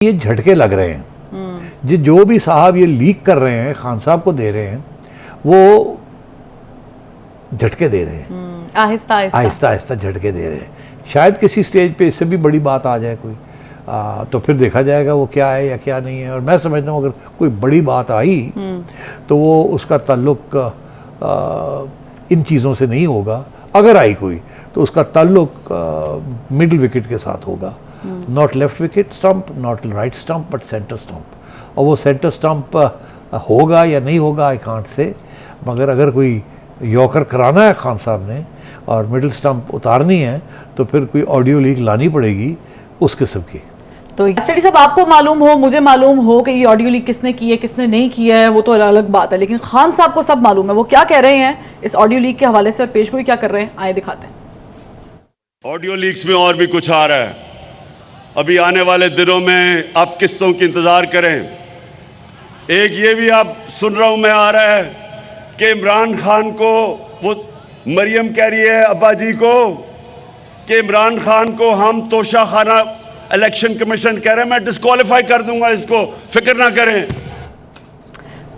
ये झटके लग रहे हैं जो भी साहब ये लीक कर रहे हैं, खान साहब को दे रहे हैं, वो झटके दे रहे हैं, आहिस्ता आहिस्ता झटके दे रहे हैं। शायद किसी स्टेज पे इससे भी बड़ी बात आ जाए कोई, तो फिर देखा जाएगा वो क्या है या क्या नहीं है। और मैं समझता हूँ अगर कोई बड़ी बात आई तो वो उसका ताल्लुक इन चीज़ों से नहीं होगा। अगर आई कोई तो उसका ताल्लुक मिडिल विकेट के साथ होगा, not left wicket stump, not right stump, but centre stump. और वो सेंटर स्टंप होगा या नहीं होगा आई कांट से, मगर अगर कोई यॉर्कर कराना है खान साहब ने और मिडिल स्टंप उतारनी है तो फिर कोई ऑडियो लीक लानी पड़ेगी उस किस्म की। तो स्टडी साहब, आपको मालूम हो, मुझे मालूम हो कि ये ऑडियो लीक किसने की है किसने नहीं किया है, वो तो अलग बात है, लेकिन खान साहब को सब मालूम है। वो क्या कह रहे हैं इस ऑडियो लीक के हवाले से और पेशगोई क्या कर रहे हैं, आए दिखाते हैं। ऑडियो लीक्स में और भी कुछ आ रहा है। अभी आने वाले दिनों में आप किस्तों की इंतजार करें। एक ये भी आप सुन रहा हूं मैं आ रहा है कि इमरान खान को, वो मरियम कह रही है अब्बा जी को कि इमरान खान को हम तोशा खाना इलेक्शन कमीशन कह रहे हैं, मैं डिस्क्वालीफाई कर दूंगा इसको, फिक्र ना करें।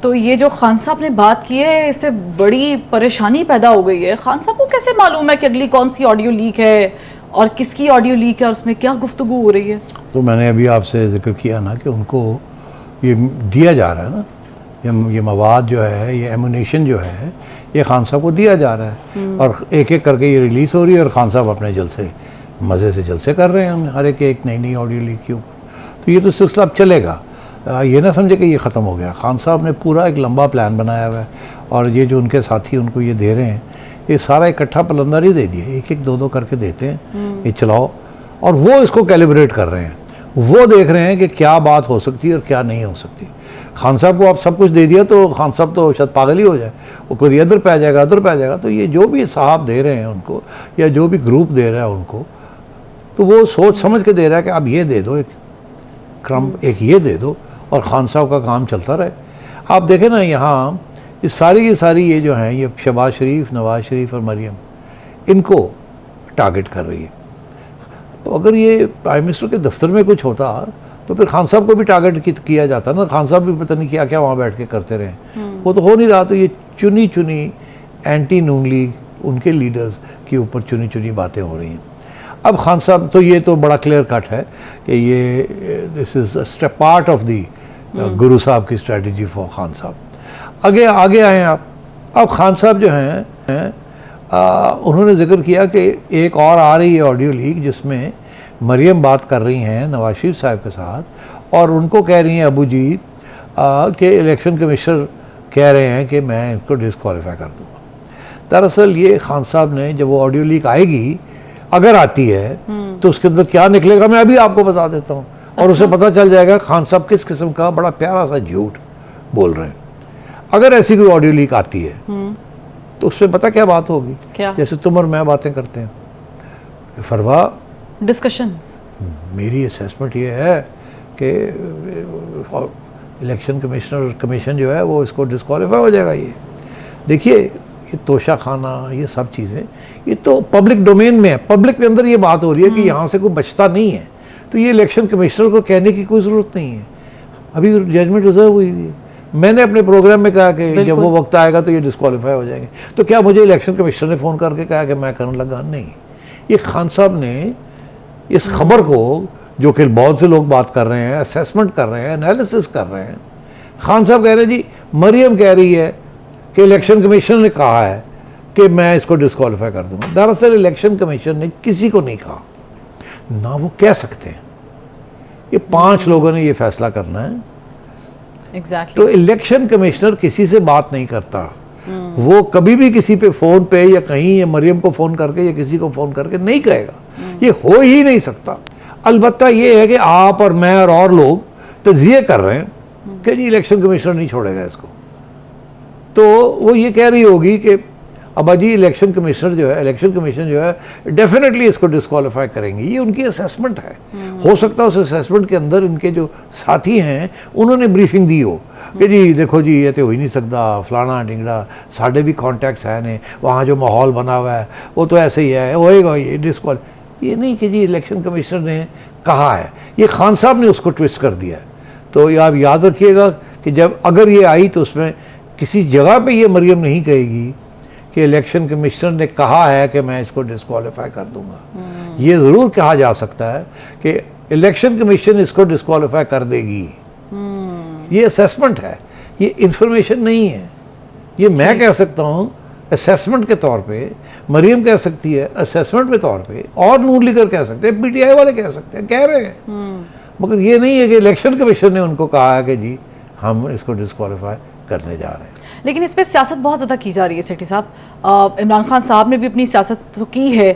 तो ये जो खान साहब ने बात की है, इससे बड़ी परेशानी पैदा हो गई है। खान साहब को कैसे मालूम है कि अगली कौन सी ऑडियो लीक है और किसकी ऑडियो लीक है और उसमें क्या गुफ्तगू हो रही है? तो मैंने अभी आपसे जिक्र किया ना कि उनको ये दिया जा रहा है ना, ये मवाद जो है, ये एमुनेशन जो है, ये खान साहब को दिया जा रहा है और एक एक करके ये रिलीज़ हो रही है और खान साहब अपने जलसे मज़े से जलसे कर रहे हैं हर एक नई ऑडियो लीक के ऊपर। तो ये तो सिलसिला अब चलेगा, ये ना समझे कि ये ख़त्म हो गया। खान साहब ने पूरा एक लंबा प्लान बनाया हुआ है और ये जो उनके साथी उनको ये दे रहे हैं, ये सारा इकट्ठा पलंदर ही दे दिए, एक एक दो करके देते हैं, ये चलाओ। और वो इसको कैलिब्रेट कर रहे हैं, वो देख रहे हैं कि क्या बात हो सकती है और क्या नहीं हो सकती। खान साहब को आप सब कुछ दे दिया तो खान साहब तो शायद पागल ही हो जाए, वो कोई इधर पे आ जाएगा उधर पे आ जाएगा। तो ये जो भी साहब दे रहे हैं उनको या जो भी ग्रुप दे रहा है उनको, तो वो सोच समझ के दे रहा है कि अब ये दे दो, एक क्रम एक ये दे दो और खान साहब का काम चलता रहे। आप देखें ना यहाँ ये सारी ये जो हैं, ये शहबाज शरीफ, नवाज शरीफ और मरियम, इनको टारगेट कर रही है। तो अगर ये प्राइम मिनिस्टर के दफ्तर में कुछ होता तो फिर खान साहब को भी टारगेट किया जाता ना। खान साहब भी पता नहीं क्या क्या वहाँ बैठ के करते रहे, वो तो हो नहीं रहा। तो ये चुनी एंटी नून लीग उनके लीडर्स के ऊपर चुनी बातें हो रही हैं। अब खान साहब तो ये तो बड़ा क्लियर कट है कि ये this is part of the गुरु साहब की स्ट्रेटजी फॉर खान साहब। आगे आए आप। अब खान साहब जो हैं उन्होंने जिक्र किया कि एक और आ रही है ऑडियो लीक जिसमें मरियम बात कर रही हैं नवाज शरीफ साहब के साथ और उनको कह रही हैं अबू जी कि इलेक्शन कमिश्नर कह रहे हैं कि मैं इनको डिस्क्वालीफाई कर दूँगा। दरअसल ये खान साहब ने, जब वो ऑडियो लीक आएगी, अगर आती है तो उसके अंदर क्या निकलेगा मैं अभी आपको बता देता हूँ। और उसे पता चल जाएगा खान साहब किस किस्म का बड़ा प्यारा सा झूठ बोल रहे हैं। अगर ऐसी कोई ऑडियो लीक आती है तो उससे पता क्या बात होगी, क्या? जैसे तुम और मैं बातें करते हैं, फरवा डिस्कशंस। मेरी असेसमेंट ये है कि इलेक्शन कमीशन जो है वो इसको डिस्क्वालीफाई हो जाएगा। ये देखिए, ये तोशा खाना, ये सब चीज़ें, ये तो पब्लिक डोमेन में है, पब्लिक के अंदर ये बात हो रही है कि यहाँ से कोई बचता नहीं है। तो ये इलेक्शन कमिश्नर को कहने की कोई ज़रूरत नहीं है, अभी जजमेंट रिजर्व हुई है। मैंने अपने प्रोग्राम में कहा कि जब वो वक्त आएगा तो ये डिस्क्वालीफाई हो जाएंगे। तो क्या मुझे इलेक्शन कमिश्नर ने फ़ोन करके कहा कि मैं करने लगा? नहीं, ये खान साहब ने इस खबर को, जो कि बहुत से लोग बात कर रहे हैं, असेसमेंट कर रहे हैं, एनालिसिस कर रहे हैं, खान साहब कह रहे हैं जी मरियम कह रही है कि इलेक्शन कमीशन ने कहा है कि मैं इसको डिस्क्वालीफाई कर दूंगा। दरअसल इलेक्शन कमीशन ने किसी को नहीं कहा, ना वो कह सकते हैं। ये 5 लोगों ने ये फैसला करना है। तो इलेक्शन कमिश्नर किसी से बात नहीं करता, वो कभी भी किसी पे फ़ोन पे या कहीं या मरियम को फ़ोन करके या किसी को फ़ोन करके नहीं कहेगा, ये हो ही नहीं सकता। अलबत्ता ये है कि आप और मैं और लोग तज्जिए कर रहे हैं कि जी इलेक्शन कमिश्नर नहीं छोड़ेगा इसको। तो वो ये कह रही होगी कि अब जी इलेक्शन कमिश्नर जो है, इलेक्शन कमीशन जो है डेफिनेटली इसको डिस्क्वालीफाई करेंगी। ये उनकी असेसमेंट है। हो सकता है उस असेसमेंट के अंदर इनके जो साथी हैं उन्होंने ब्रीफिंग दी हो कि जी देखो जी ये तो हो ही नहीं सकता, फलाना ढिंगड़ा, साढ़े भी कॉन्टैक्ट्स हैं ने, वहाँ जो माहौल बना हुआ है वो तो ऐसे ही है, होएगा ये डिस्क्वालीफाई। ये नहीं कि जी इलेक्शन कमिश्नर ने कहा है, ये खान साहब ने उसको ट्विस्ट कर दिया है। तो ये आप याद रखिएगा कि जब अगर ये आई तो उसमें किसी जगह पे ये मरियम नहीं कहेगी कि इलेक्शन कमिश्नर ने कहा है कि मैं इसको डिस्क्वालीफाई कर दूंगा। ये ज़रूर कहा जा सकता है कि इलेक्शन कमीशन इसको डिस्क्वालीफाई कर देगी। ये असेसमेंट है, ये इंफॉर्मेशन नहीं है। ये मैं कह सकता हूँ असेसमेंट के तौर पे, मरियम कह सकती है असेसमेंट के तौर पे, और नून लीगर कह सकते हैं, पीटीआई वाले कह सकते हैं, कह रहे हैं। मगर ये नहीं है कि इलेक्शन कमीशन ने उनको कहा है कि जी हम इसको डिस्क्वालीफाई करने जा रहे हैं। लेकिन इस पर सियासत बहुत ज़्यादा की जा रही है सेठी साहब। इमरान खान साहब ने भी अपनी सियासत तो की है।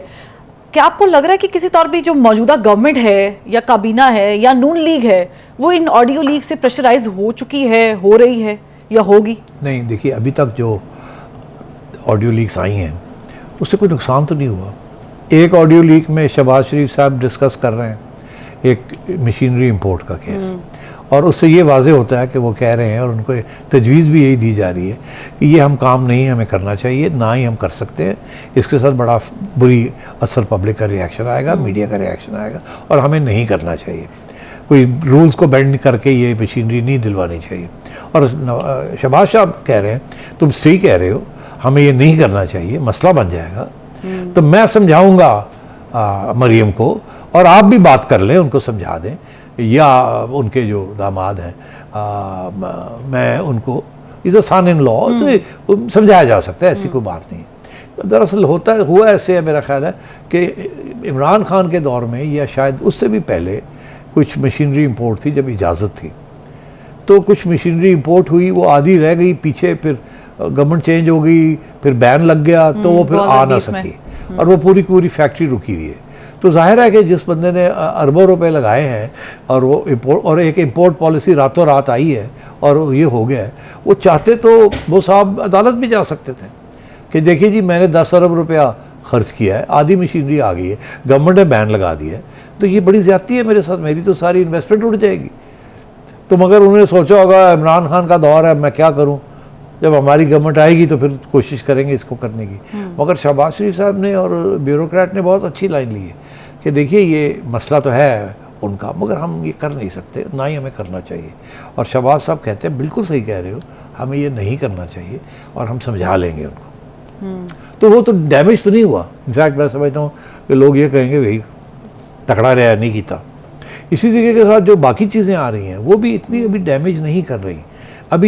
क्या आपको लग रहा है कि किसी तौर पर जो मौजूदा गवर्नमेंट है या काबीना है या नून लीग है वो इन ऑडियो लीक से प्रेशराइज हो चुकी है, हो रही है या होगी? नहीं, देखिए अभी तक जो ऑडियो लीक्स आई हैं उससे कोई नुकसान तो नहीं हुआ। एक ऑडियो लीक में शहबाज शरीफ साहब डिस्कस कर रहे हैं एक मशीनरी इंपोर्ट का केस, और उससे ये वाज़े होता है कि वो कह रहे हैं और उनको तजवीज़ भी यही दी जा रही है कि ये हम काम नहीं हमें करना चाहिए, ना ही हम कर सकते हैं, इसके साथ बड़ा बुरी असर पब्लिक का रिएक्शन आएगा, मीडिया का रिएक्शन आएगा, और हमें नहीं करना चाहिए। कोई रूल्स को बेंड करके ये मशीनरी नहीं दिलवानी चाहिए। और शहबाज साहब कह रहे हैं तुम सही कह रहे हो, हमें ये नहीं करना चाहिए, मसला बन जाएगा। तो मैं समझाऊंगा मरियम को, और आप भी बात कर लें, उनको समझा दें, या उनके जो दामाद हैं मैं उनको is a sun in law, तो समझाया जा सकता है, ऐसी कोई बात नहीं। दरअसल हुआ ऐसे है, मेरा ख्याल है कि इमरान खान के दौर में या शायद उससे भी पहले कुछ मशीनरी इंपोर्ट थी जब इजाज़त थी, तो कुछ मशीनरी इंपोर्ट हुई, वो आधी रह गई पीछे, फिर गवर्नमेंट चेंज हो गई, फिर बैन लग गया, तो वो फिर आ ना सकी, और वो पूरी पूरी फैक्ट्री रुकी हुई है। तो जाहिर है कि जिस बंदे ने अरबों रुपए लगाए हैं और वो इंपोर्ट, और एक इंपोर्ट पॉलिसी रातों रात आई है और ये हो गया है, वो चाहते तो वो साहब अदालत भी जा सकते थे कि देखिए जी मैंने 10 अरब रुपया खर्च किया है, आधी मशीनरी आ गई है, गवर्नमेंट ने बैन लगा दिया है, तो ये बड़ी ज़्यादती है मेरे साथ, मेरी तो सारी इन्वेस्टमेंट उड़ जाएगी। तो मगर उन्होंने सोचा होगा इमरान खान का दौर है, मैं क्या करूं, जब हमारी गवर्नमेंट आएगी तो फिर कोशिश करेंगे इसको करने की। मगर शहबाज शरीफ साहब ने और ब्यूरोक्रेट ने बहुत अच्छी लाइन ली है कि देखिए ये मसला तो है उनका, मगर हम ये कर नहीं सकते, ना ही हमें करना चाहिए। और शहबाज साहब कहते हैं बिल्कुल सही कह रहे हो, हमें ये नहीं करना चाहिए और हम समझा लेंगे उनको। तो वो तो डैमेज तो नहीं हुआ। इनफैक्ट मैं समझता हूँ कि लोग ये कहेंगे भाई तकड़ा रहा नहीं किया। इसी तरीके के साथ जो बाकी चीज़ें आ रही हैं वो भी इतनी अभी डैमेज नहीं कर रही।